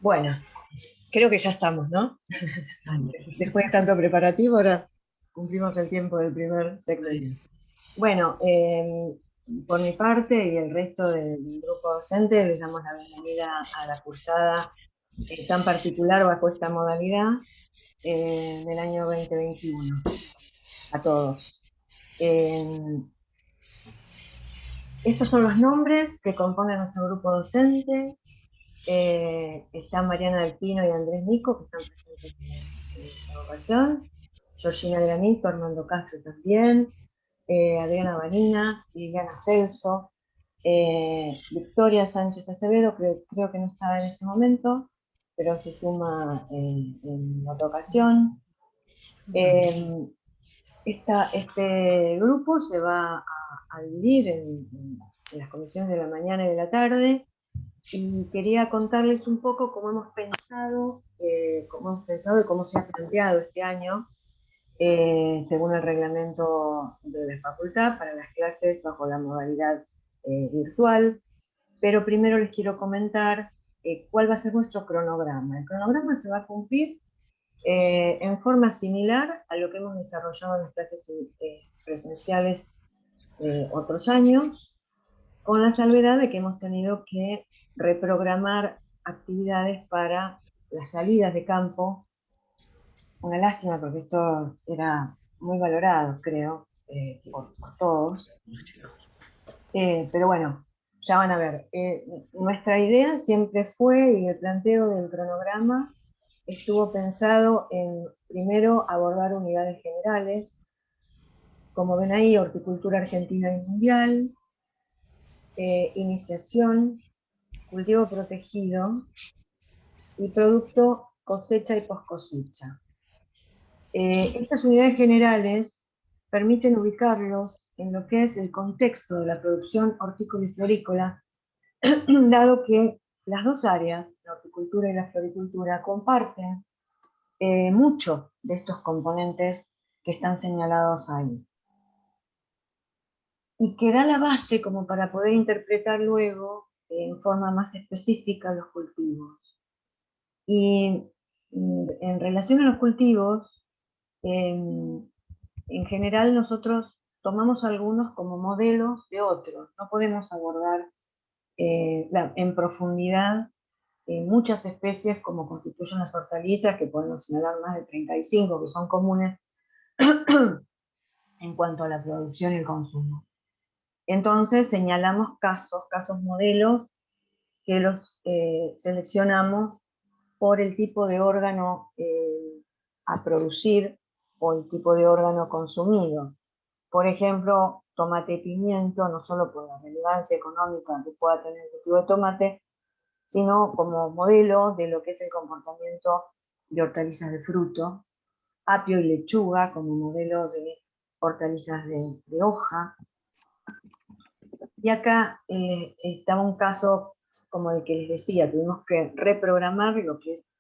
Bueno, creo que ya estamos, ¿no? Después de tanto preparativo, ahora cumplimos el tiempo del primer segmento. Bueno, por mi parte y el resto del grupo docente, les damos la bienvenida a la cursada tan particular bajo esta modalidad del año 2021. A todos. Estos son los nombres que componen nuestro grupo docente. Están Mariana del Pino y Andrés Nico, que están presentes en esta ocasión. Georgina Granito, Armando Castro también, Adriana Vanina, Liliana Celso, Victoria Sánchez Acevedo, creo que no estaba en este momento, pero se suma en otra ocasión. Este grupo se va a dividir en las comisiones de la mañana y de la tarde, y quería contarles un poco cómo hemos pensado y cómo se ha planteado este año, según el reglamento de la facultad, para las clases bajo la modalidad virtual. Pero primero les quiero comentar cuál va a ser nuestro cronograma. El cronograma se va a cumplir en forma similar a lo que hemos desarrollado en las clases presenciales otros años, con la salvedad de que hemos tenido que reprogramar actividades para las salidas de campo. Una lástima porque esto era muy valorado, creo, por todos. Pero bueno, ya van a ver. Nuestra idea siempre fue, y el planteo del cronograma estuvo pensado en, primero, abordar unidades generales, como ven ahí, horticultura argentina y mundial, iniciación, cultivo protegido y producto, cosecha y poscosecha. Estas unidades generales permiten ubicarlos en lo que es el contexto de la producción hortícola y florícola, dado que las dos áreas, la horticultura y la floricultura, comparten mucho de estos componentes que están señalados ahí, y que da la base como para poder interpretar luego en forma más específica los cultivos. Y en relación a los cultivos, en general nosotros tomamos algunos como modelos de otros. No podemos abordar en profundidad muchas especies como constituyen las hortalizas, que podemos señalar más de 35 que son comunes en cuanto a la producción y el consumo. Entonces señalamos casos modelos, que los seleccionamos por el tipo de órgano a producir o el tipo de órgano consumido. Por ejemplo, tomate y pimiento, no solo por la relevancia económica que pueda tener el cultivo de tomate, sino como modelo de lo que es el comportamiento de hortalizas de fruto. Apio y lechuga como modelo de hortalizas de hoja. Y acá estaba un caso como el que les decía, tuvimos que reprogramar lo que es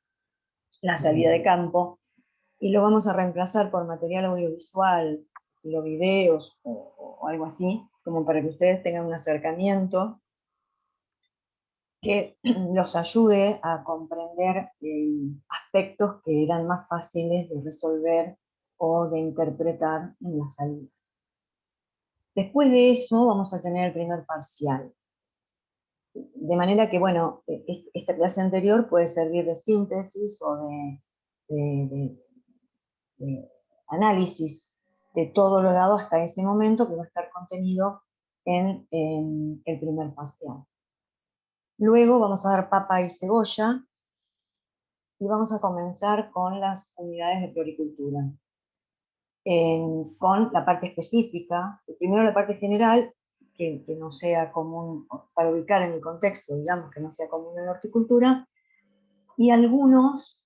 la salida de campo, y lo vamos a reemplazar por material audiovisual, los videos o algo así, como para que ustedes tengan un acercamiento que los ayude a comprender aspectos que eran más fáciles de resolver o de interpretar en las salidas. Después de eso vamos a tener el primer parcial. De manera que, bueno, esta clase anterior puede servir de síntesis o de análisis de todo lo dado hasta ese momento, que va a estar contenido en el primer parcial. Luego vamos a dar papa y cebolla, y vamos a comenzar con las unidades de floricultura. Con la parte específica, primero la parte general, que no sea común, para ubicar en el contexto, digamos, que no sea común en la horticultura, y algunos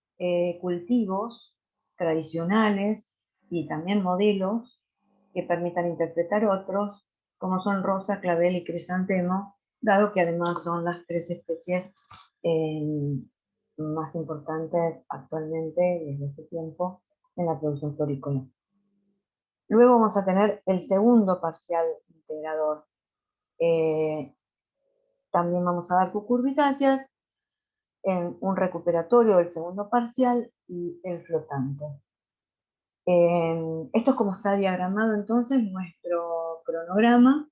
cultivos tradicionales y también modelos que permitan interpretar otros, como son rosa, clavel y crisantemo, dado que además son las tres especies más importantes actualmente desde hace tiempo en la producción florícola. Luego vamos a tener el segundo parcial integrador. También vamos a dar cucurbitáceas, en un recuperatorio del segundo parcial y el flotante. Esto es como está diagramado entonces nuestro cronograma.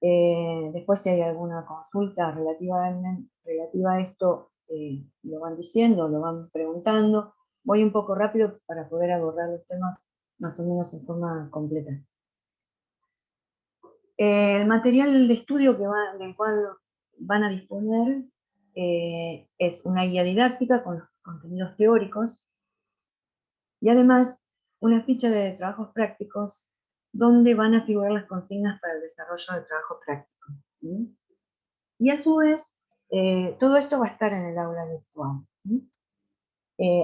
Después si hay alguna consulta relativa a esto, lo van diciendo, lo van preguntando. Voy un poco rápido para poder abordar los temas más o menos en forma completa. El material de estudio del cual van a disponer es una guía didáctica con los contenidos teóricos y además una ficha de trabajos prácticos donde van a figurar las consignas para el desarrollo de trabajo práctico. ¿Sí? Y a su vez, todo esto va a estar en el aula virtual. ¿Sí?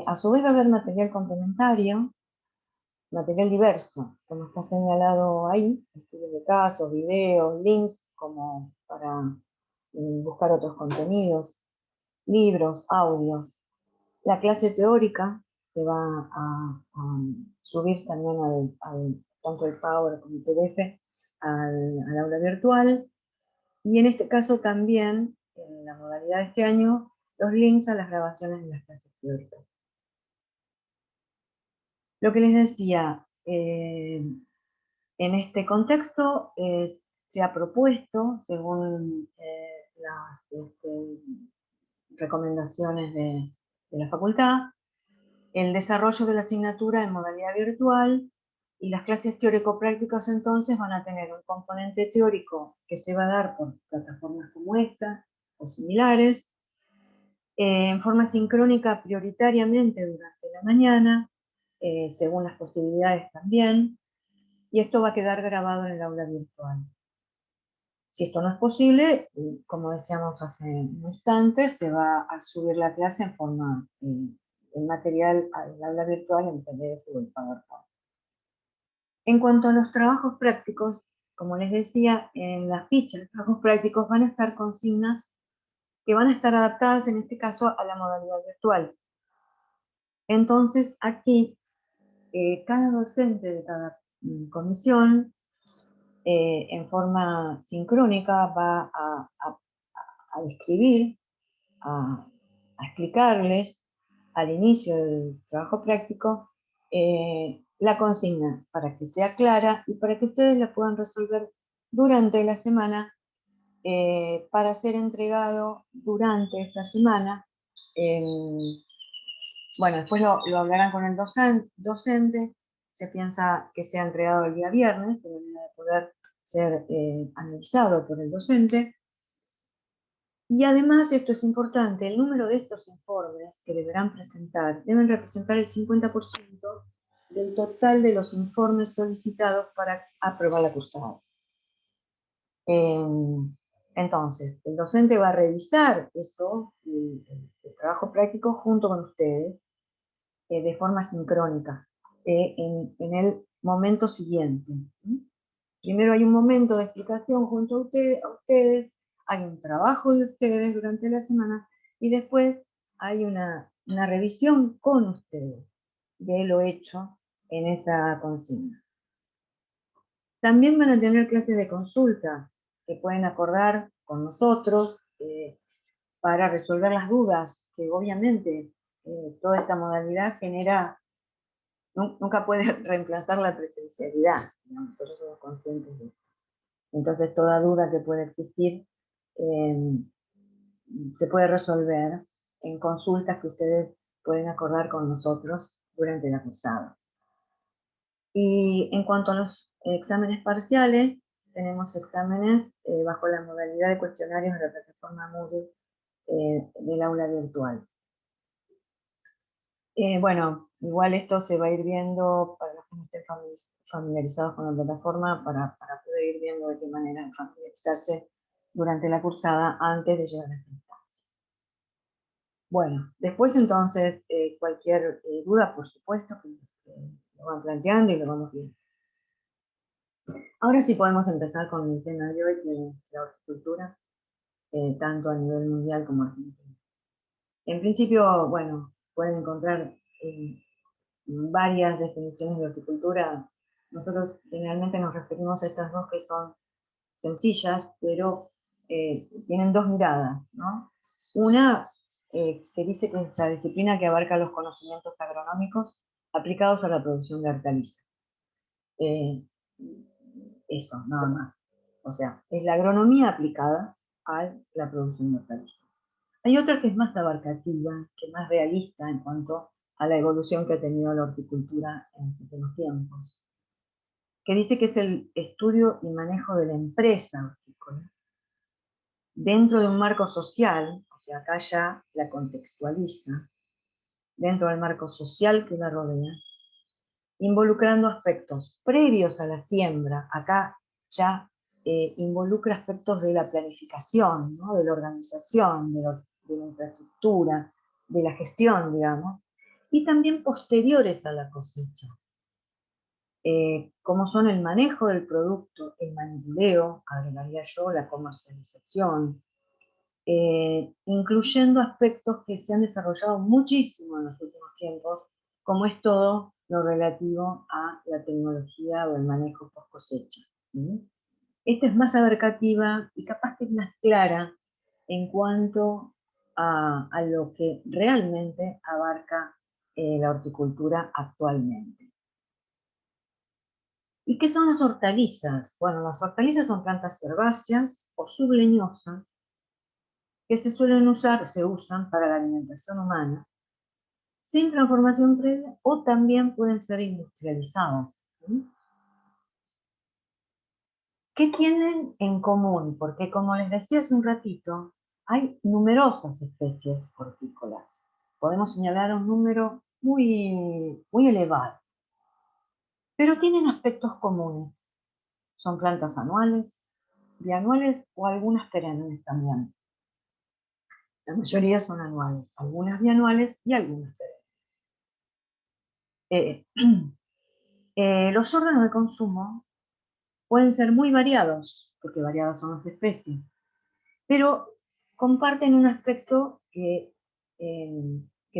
A su vez va a haber material complementario, material diverso, como está señalado ahí, estudios de casos, videos, links, como para buscar otros contenidos, libros, audios. La clase teórica se va a subir también tanto el Power como el PDF al aula virtual. Y en este caso también, en la modalidad de este año, los links a las grabaciones de las clases teóricas. Lo que les decía, en este contexto se ha propuesto, según las recomendaciones de la facultad, el desarrollo de la asignatura en modalidad virtual, y las clases teórico-prácticas entonces van a tener un componente teórico que se va a dar por plataformas como esta o similares, en forma sincrónica prioritariamente durante la mañana, según las posibilidades también, y esto va a quedar grabado en el aula virtual. Si esto no es posible, como decíamos hace un instante, se va a subir la clase en forma, el material al aula virtual en PDF o en PowerPoint. En cuanto a los trabajos prácticos, como les decía, en la ficha de trabajos prácticos van a estar consignas que van a estar adaptadas en este caso a la modalidad virtual. Entonces aquí cada docente de cada comisión en forma sincrónica va a describir, a explicarles al inicio del trabajo práctico la consigna para que sea clara y para que ustedes la puedan resolver durante la semana para ser entregado durante esta semana. Bueno, después lo hablarán con el docente, se piensa que sea entregado el día viernes, de manera de poder ser analizado por el docente. Y además, esto es importante, el número de estos informes que deberán presentar deben representar el 50% del total de los informes solicitados para aprobar la cursada. Entonces, el docente va a revisar esto, el trabajo práctico, junto con ustedes, de forma sincrónica, en el momento siguiente. Primero hay un momento de explicación junto a ustedes, hay un trabajo de ustedes durante la semana y después hay una revisión con ustedes de lo hecho en esa consigna. También van a tener clases de consulta que pueden acordar con nosotros para resolver las dudas, que obviamente toda esta modalidad genera, nunca puede reemplazar la presencialidad, ¿no? Nosotros somos conscientes de eso. Entonces toda duda que pueda existir se puede resolver en consultas que ustedes pueden acordar con nosotros durante la cursada. Y en cuanto a los exámenes parciales, tenemos exámenes bajo la modalidad de cuestionarios de la plataforma Moodle del aula virtual. Bueno, igual esto se va a ir viendo para los que no estén familiarizados con la plataforma, para poder ir viendo de qué manera familiarizarse durante la cursada antes de llegar a esta instancia. Bueno, después entonces cualquier duda, por supuesto, que lo van planteando y lo vamos viendo. Ahora sí podemos empezar con el tema de hoy, que es la horticultura, tanto a nivel mundial como argentino. En principio, bueno, pueden encontrar varias definiciones de horticultura. Nosotros generalmente nos referimos a estas dos que son sencillas, pero tienen dos miradas, ¿no? Una que dice que es la disciplina que abarca los conocimientos agronómicos aplicados a la producción de hortalizas. Eso, nada más. O sea, es la agronomía aplicada a la producción de hortalizas. Hay otra que es más abarcativa, que es más realista en cuanto a la evolución que ha tenido la horticultura en los últimos tiempos, que dice que es el estudio y manejo de la empresa hortícola dentro de un marco social, o sea, acá ya la contextualiza, dentro del marco social que la rodea, involucrando aspectos previos a la siembra, acá ya involucra aspectos de la planificación, ¿no? De la organización, de la infraestructura, de la gestión, digamos, y también posteriores a la cosecha, como son el manejo del producto, el manipuleo, agregaría yo, la comercialización, incluyendo aspectos que se han desarrollado muchísimo en los últimos tiempos, como es todo lo relativo a la tecnología o el manejo post cosecha. Esta es más abarcativa y capaz que es más clara en cuanto a lo que realmente abarca la horticultura actualmente. ¿Y qué son las hortalizas? Bueno, las hortalizas son plantas herbáceas o subleñosas que se usan para la alimentación humana, sin transformación previa, o también pueden ser industrializadas. ¿Qué tienen en común? Porque como les decía hace un ratito, hay numerosas especies hortícolas. Podemos señalar un número muy elevado, pero tienen aspectos comunes. Son plantas anuales, bianuales o algunas perennes también. La mayoría son anuales, algunas bianuales y algunas perennes. Los órganos de consumo pueden ser muy variados, porque variadas son las especies, pero comparten un aspecto que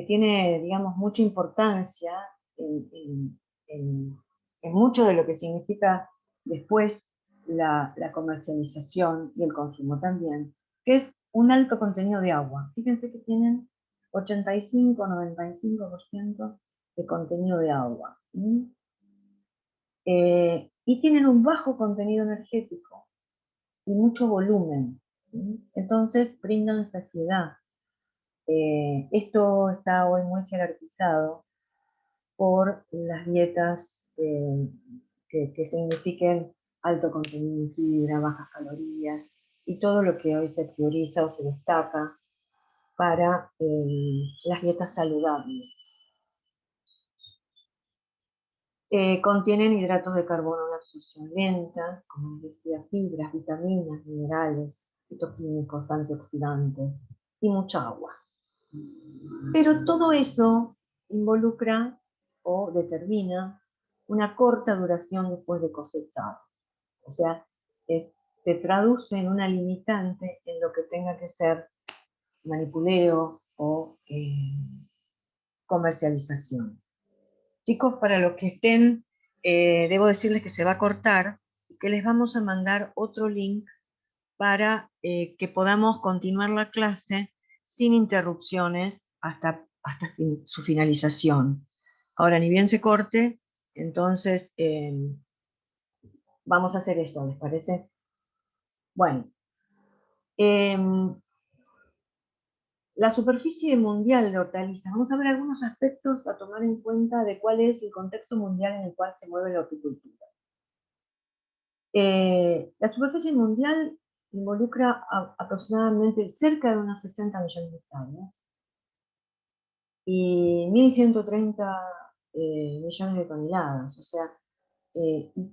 tiene, digamos, mucha importancia en mucho de lo que significa después la comercialización y el consumo también, que es un alto contenido de agua. Fíjense que tienen 85-95% de contenido de agua. Y tienen un bajo contenido energético y mucho volumen. Entonces brindan saciedad. Esto está hoy muy jerarquizado por las dietas que signifiquen alto contenido en fibra, bajas calorías y todo lo que hoy se prioriza o se destaca para las dietas saludables. Contienen hidratos de carbono de absorción lenta, como les decía, fibras, vitaminas, minerales, fitoquímicos, antioxidantes y mucha agua. Pero todo eso involucra o determina una corta duración después de cosechar. O sea, se traduce en una limitante en lo que tenga que ser manipuleo o comercialización. Chicos, para los que estén, debo decirles que se va a cortar y que les vamos a mandar otro link para que podamos continuar la clase sin interrupciones hasta su finalización. Ahora, ni bien se corte, entonces vamos a hacer esto, ¿les parece? Bueno, la superficie mundial de hortalizas. Vamos a ver algunos aspectos a tomar en cuenta de cuál es el contexto mundial en el cual se mueve la horticultura. La superficie mundial involucra aproximadamente cerca de unos 60 millones de hectáreas y 1.130 millones de toneladas. O sea,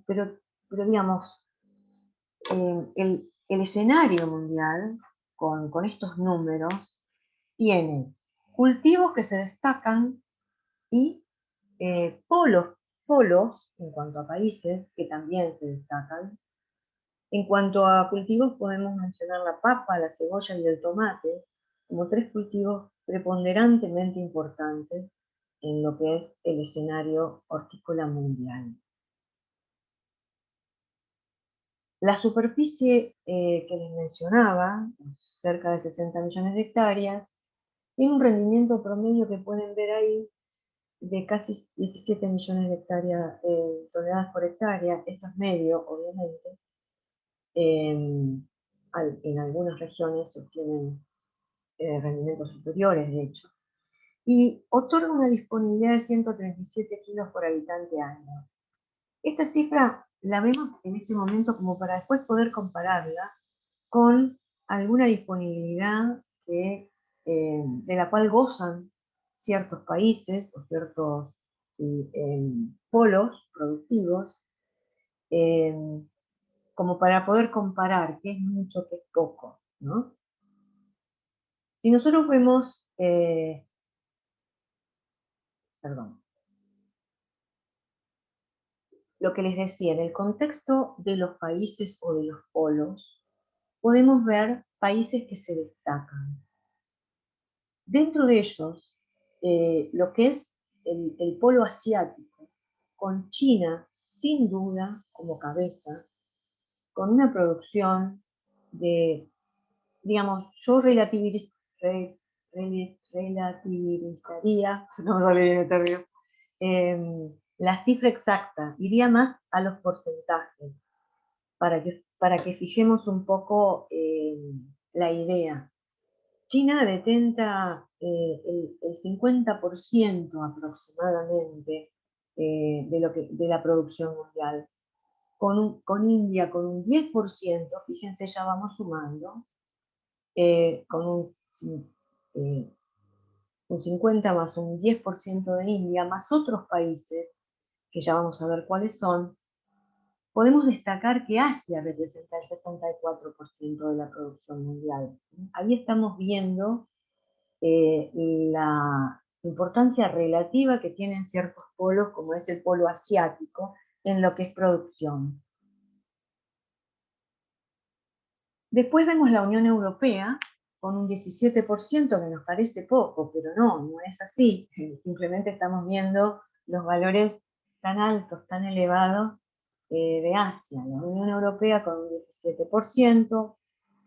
pero digamos, el escenario mundial con estos números tiene cultivos que se destacan y polos en cuanto a países que también se destacan. En cuanto a cultivos, podemos mencionar la papa, la cebolla y el tomate como tres cultivos preponderantemente importantes en lo que es el escenario hortícola mundial. La superficie que les mencionaba, cerca de 60 millones de hectáreas, Tiene un rendimiento promedio que pueden ver ahí de casi 17 millones de hectáreas, toneladas por hectárea. Esto es medio, obviamente. En algunas regiones se obtienen rendimientos superiores, de hecho. Y otorga una disponibilidad de 137 kilos por habitante año. Esta cifra la vemos en este momento como para después poder compararla con alguna disponibilidad de la cual gozan ciertos países o ciertos sí, polos productivos, eh, como para poder comparar qué es mucho, qué es poco, ¿no? Si nosotros vemos, perdón, lo que les decía, en el contexto de los países o de los polos, podemos ver países que se destacan. Dentro de ellos, lo que es el polo asiático, con China, sin duda, como cabeza, con una producción de, digamos, yo relativizaría, no me sale bien el término, la cifra exacta, iría más a los porcentajes, para que fijemos un poco la idea. China detenta el 50% aproximadamente de la producción mundial. Con India con un 10%, fíjense, ya vamos sumando, con un 50 más un 10% de India, más otros países, que ya vamos a ver cuáles son. Podemos destacar que Asia representa el 64% de la producción mundial. Ahí estamos viendo la importancia relativa que tienen ciertos polos, como es el polo asiático, en lo que es producción. Después vemos la Unión Europea con un 17%, que nos parece poco, pero no es así. Simplemente estamos viendo los valores tan altos, tan elevados de Asia. La Unión Europea con un 17%,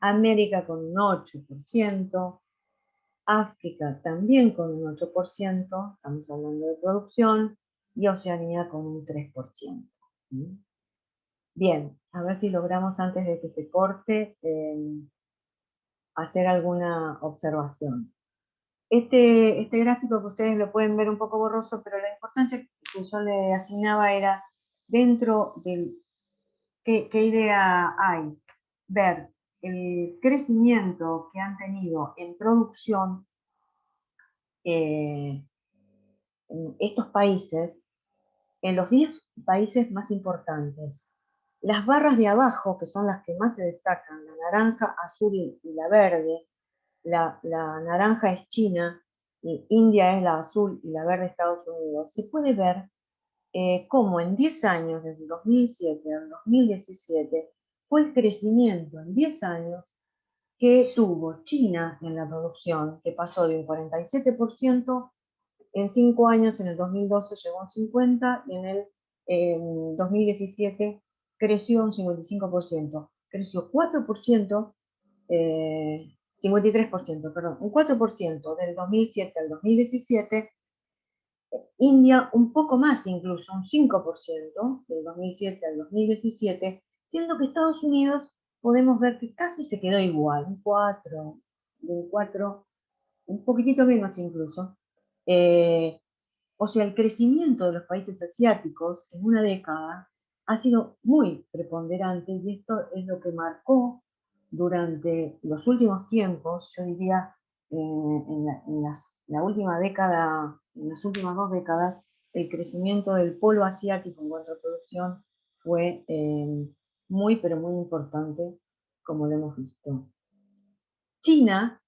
América con un 8%, África también con un 8%, estamos hablando de producción, y Oceanía con un 3%. Bien, a ver si logramos antes de que se corte hacer alguna observación. Este gráfico que ustedes lo pueden ver un poco borroso, pero la importancia que yo le asignaba era dentro del qué idea hay, ver el crecimiento que han tenido en producción en estos países, en los 10 países más importantes. Las barras de abajo, que son las que más se destacan, la naranja, azul y la verde, la naranja es China, y India es la azul y la verde Estados Unidos, se puede ver cómo en 10 años, desde el 2007 al 2017, fue el crecimiento en 10 años que tuvo China en la producción, que pasó de un 47% en 5 años. En el 2012 llegó a un 50% y en el 2017 creció un 55%. Creció 4%, 53%, perdón, un 4% del 2007 al 2017. India un poco más, incluso un 5% del 2007 al 2017, siendo que Estados Unidos podemos ver que casi se quedó igual, un 4, un poquitito menos incluso. O sea, el crecimiento de los países asiáticos en una década ha sido muy preponderante, y esto es lo que marcó durante los últimos tiempos, yo diría la última década, en las últimas 2 décadas, el crecimiento del polo asiático en cuanto a producción fue muy, pero muy importante, como lo hemos visto. China,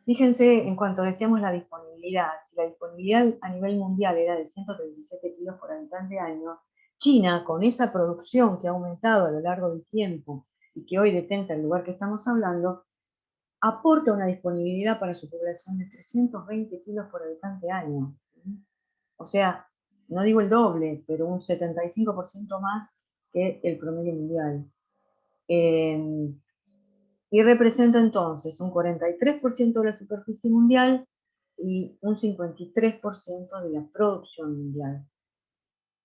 fíjense, en cuanto decíamos la disponibilidad, si la disponibilidad a nivel mundial era de 137 kilos por habitante año, China, con esa producción que ha aumentado a lo largo del tiempo y que hoy detenta el lugar que estamos hablando, aporta una disponibilidad para su población de 320 kilos por habitante año. O sea, no digo el doble, pero un 75% más que el promedio mundial. Y representa entonces un 43% de la superficie mundial, y un 53% de la producción mundial.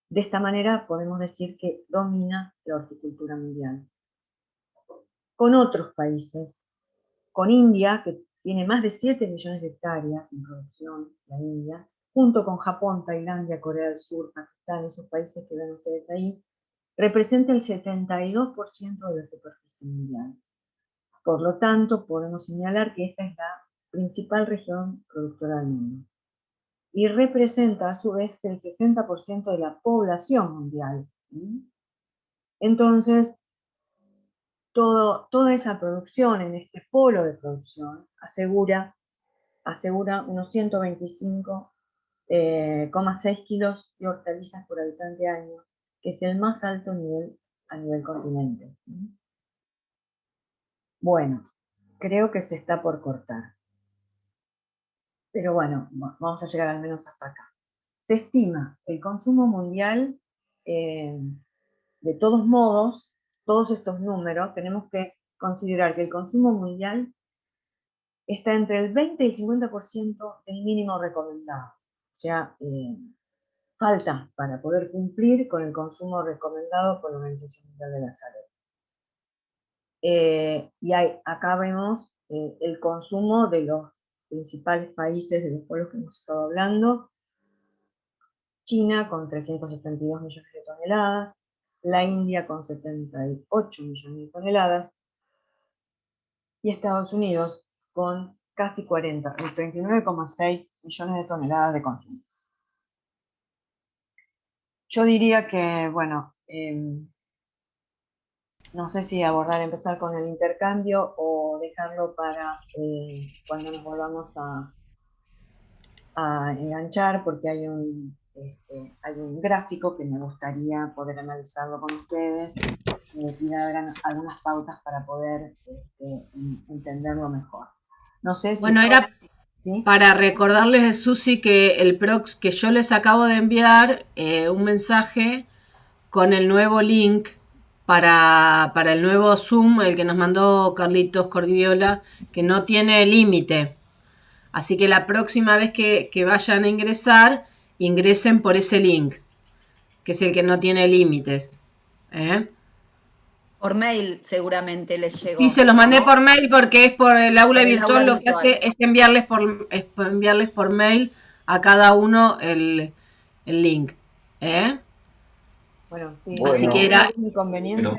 De esta manera podemos decir que domina la horticultura mundial. Con otros países, con India, que tiene más de 7 millones de hectáreas en producción, la India, junto con Japón, Tailandia, Corea del Sur, Pakistán, esos países que ven ustedes ahí, representa el 72% de la superficie mundial. Por lo tanto, podemos señalar que esta es la principal región productora del mundo. Y representa a su vez el 60% de la población mundial. Entonces, toda esa producción en este polo de producción asegura unos 125,6 kilos de hortalizas por habitante año, que es el más alto nivel a nivel continente. Bueno, creo que se está por cortar. Pero bueno, vamos a llegar al menos hasta acá. Se estima el consumo mundial, de todos modos, todos estos números, tenemos que considerar que el consumo mundial está entre el 20 y el 50% del mínimo recomendado. O sea, falta para poder cumplir con el consumo recomendado por la Organización Mundial de la Salud. Y acá vemos el consumo de los principales países de los pueblos que hemos estado hablando. China con 372 millones de toneladas, la India con 78 millones de toneladas y Estados Unidos con casi 40, el 39,6 millones de toneladas de consumo. Yo diría que, bueno, no sé si empezar con el intercambio o dejarlo para cuando nos volvamos a enganchar, porque hay un gráfico que me gustaría poder analizarlo con ustedes y dar algunas pautas para poder entenderlo mejor. No sé si... Bueno, era ¿sí? Para recordarles, Susi, que que yo les acabo de enviar un mensaje con el nuevo link para el nuevo Zoom, el que nos mandó Carlitos Cordiviola, que no tiene límite. Así que la próxima vez que vayan a ingresar, ingresen por ese link, que es el que no tiene límites. Por mail seguramente les llegó. Sí, se los mandé, ¿no?, por mail, porque es por el aula virtual. Lo que hace es enviarles por mail a cada uno el link. Bueno, sí, así que era inconveniente.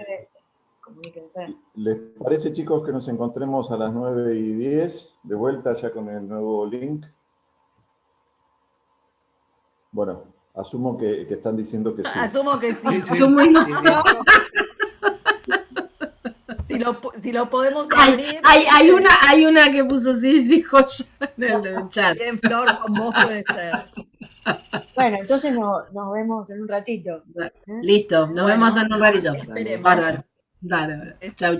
Comuníquense. ¿Les parece, chicos, que nos encontremos a las 9:10 de vuelta ya con el nuevo link? Bueno, asumo que están diciendo que sí. Asumo que sí. Asumo y no. Si lo podemos abrir. Hay una que puso sí, joya en el chat. Bien, Flor, con vos puede ser. Bueno, entonces nos vemos en un ratito. Listo, nos vemos en un ratito. Esperemos. Bárbaro. Dale. Chau.